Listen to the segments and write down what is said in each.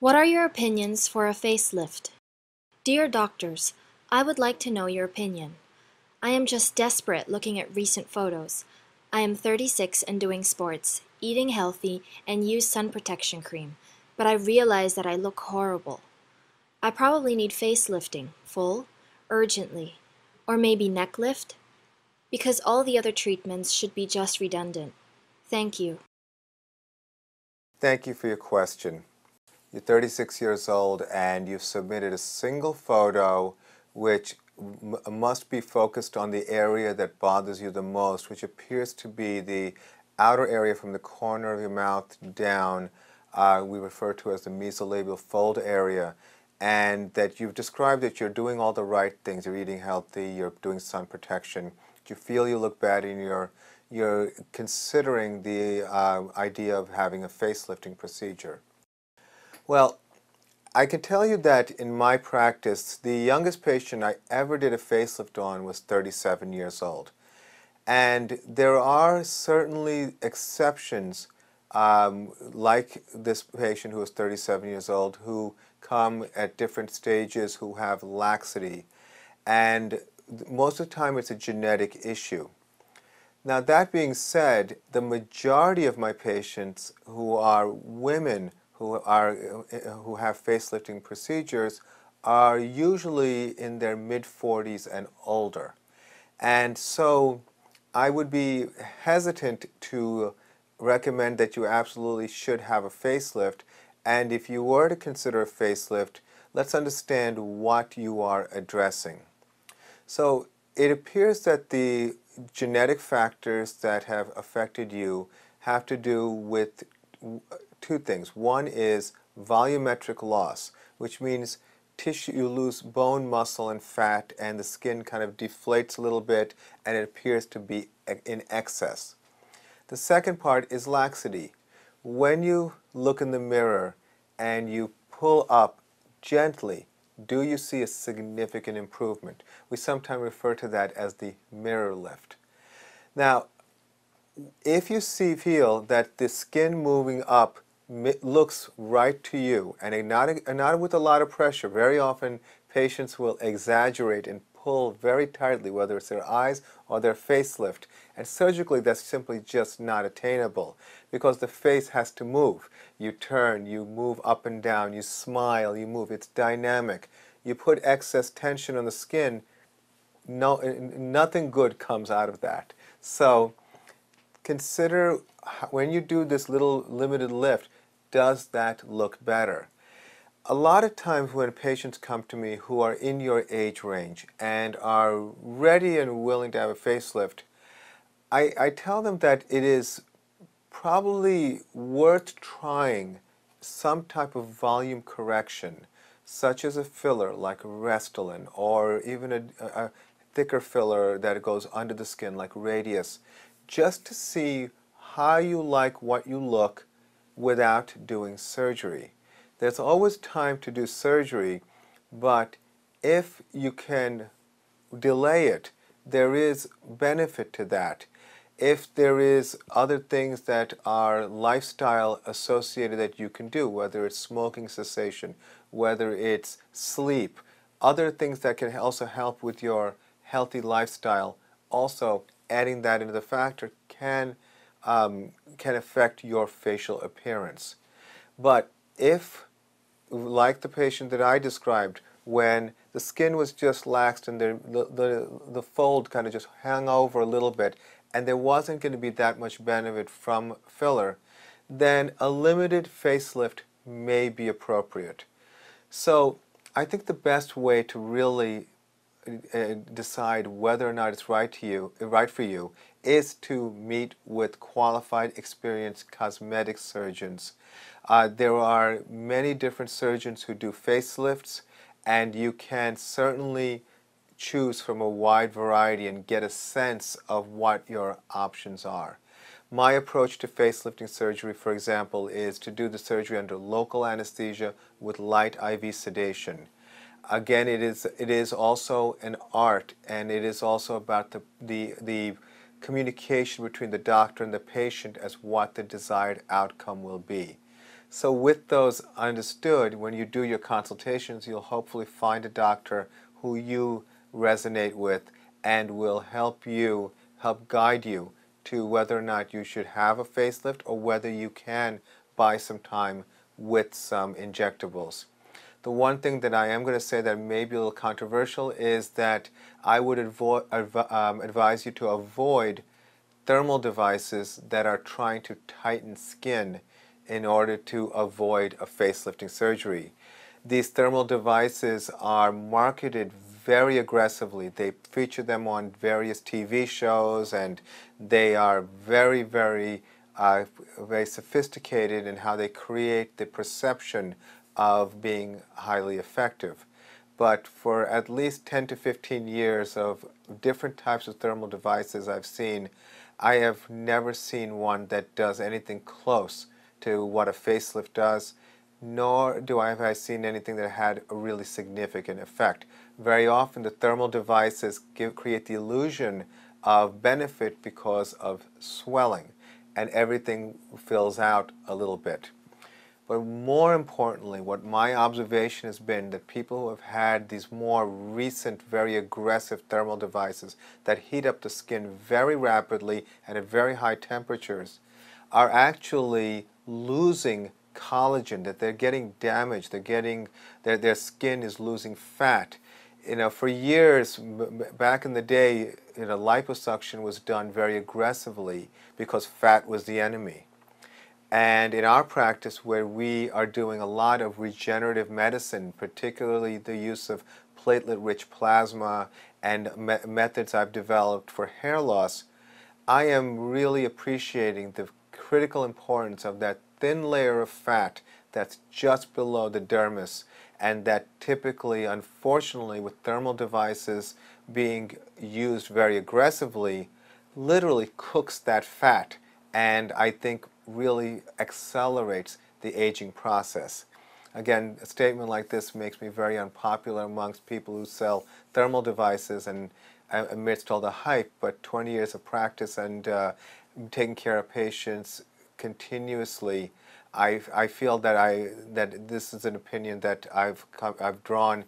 What are your opinions for a facelift? Dear doctors, I would like to know your opinion. I am just desperate looking at recent photos. I am 36 and doing sports, eating healthy, and use sun protection cream, but I realize that I look horrible. I probably need facelifting, full, urgently, or maybe neck lift, because all the other treatments should be just redundant. Thank you. Thank you for your question. You're 36 years old and you've submitted a single photo which must be focused on the area that bothers you the most, which appears to be the outer area from the corner of your mouth down. We refer to as the mesolabial fold area, and that you've described that you're doing all the right things. You're eating healthy, you're doing sun protection, you feel you look bad, and you're considering the idea of having a facelifting procedure. Well, I can tell you that in my practice, the youngest patient I ever did a facelift on was 37 years old. And there are certainly exceptions, like this patient who was 37 years old, who come at different stages, who have laxity. And most of the time it's a genetic issue. Now, that being said, the majority of my patients who are women who have facelifting procedures are usually in their mid-40s and older. And so I would be hesitant to recommend that you absolutely should have a facelift. And if you were to consider a facelift, let's understand what you are addressing. So it appears that the genetic factors that have affected you have to do with two things. One is volumetric loss, which means tissue, you lose bone, muscle, and fat, and the skin kind of deflates a little bit, and it appears to be in excess. The second part is laxity. When you look in the mirror and you pull up gently, do you see a significant improvement? We sometimes refer to that as the mirror lift. Now, if you feel that the skin moving up looks right to you, and not with a lot of pressure, very often patients will exaggerate and pull very tightly, whether it's their eyes or their facelift. And surgically, that's simply just not attainable because the face has to move. You turn, you move up and down, you smile, you move. It's dynamic. You put excess tension on the skin, nothing good comes out of that. So consider when you do this little limited lift, does that look better? A lot of times when patients come to me who are in your age range and are ready and willing to have a facelift, I tell them that it is probably worth trying some type of volume correction, such as a filler like Restylane, or even a thicker filler that goes under the skin like Radius, just to see how you like what you look without doing surgery. There's always time to do surgery, but if you can delay it, there is benefit to that. If there is other things that are lifestyle associated that you can do, whether it's smoking cessation, whether it's sleep, other things that can also help with your healthy lifestyle, also adding that into the factor can affect your facial appearance. But if, like the patient that I described, when the skin was just laxed and the fold kind of just hung over a little bit and there wasn't going to be that much benefit from filler, then a limited facelift may be appropriate. So I think the best way to really decide whether or not it's right for you is to meet with qualified, experienced cosmetic surgeons. There are many different surgeons who do facelifts, and you can certainly choose from a wide variety and get a sense of what your options are. My approach to facelifting surgery, for example, is to do the surgery under local anesthesia with light IV sedation. Again, it is also an art, and it is also about the communication between the doctor and the patient as what the desired outcome will be. So with those understood, when you do your consultations, you'll hopefully find a doctor who you resonate with and will help guide you to whether or not you should have a facelift or whether you can buy some time with some injectables. The one thing that I am going to say that may be a little controversial is that I would advise you to avoid thermal devices that are trying to tighten skin in order to avoid a facelifting surgery. These thermal devices are marketed very aggressively. They feature them on various TV shows, and they are very sophisticated in how they create the perception of being highly effective. But for at least 10 to 15 years of different types of thermal devices I've seen, I have never seen one that does anything close to what a facelift does, nor have I seen anything that had a really significant effect. Very often the thermal devices create the illusion of benefit because of swelling, and everything fills out a little bit. But more importantly, what my observation has been that people who have had these more recent, very aggressive thermal devices that heat up the skin very rapidly and at very high temperatures are actually losing collagen, that they're getting damaged, their skin is losing fat. For years, back in the day, liposuction was done very aggressively because fat was the enemy. And in our practice, where we are doing a lot of regenerative medicine, particularly the use of platelet-rich plasma and methods I've developed for hair loss, I am really appreciating the critical importance of that thin layer of fat that's just below the dermis, and that typically, unfortunately, with thermal devices being used very aggressively, literally cooks that fat, and I think really accelerates the aging process. Again, a statement like this makes me very unpopular amongst people who sell thermal devices and amidst all the hype, but 20 years of practice and taking care of patients continuously, I feel that this is an opinion that I've drawn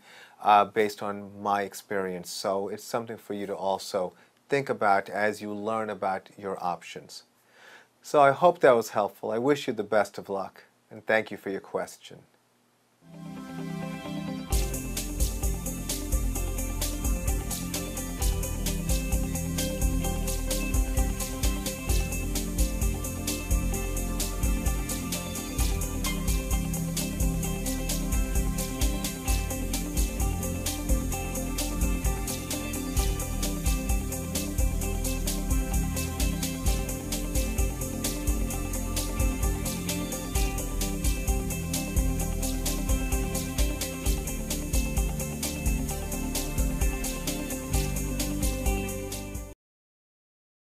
based on my experience. So it's something for you to also think about as you learn about your options. So I hope that was helpful. I wish you the best of luck, and thank you for your question.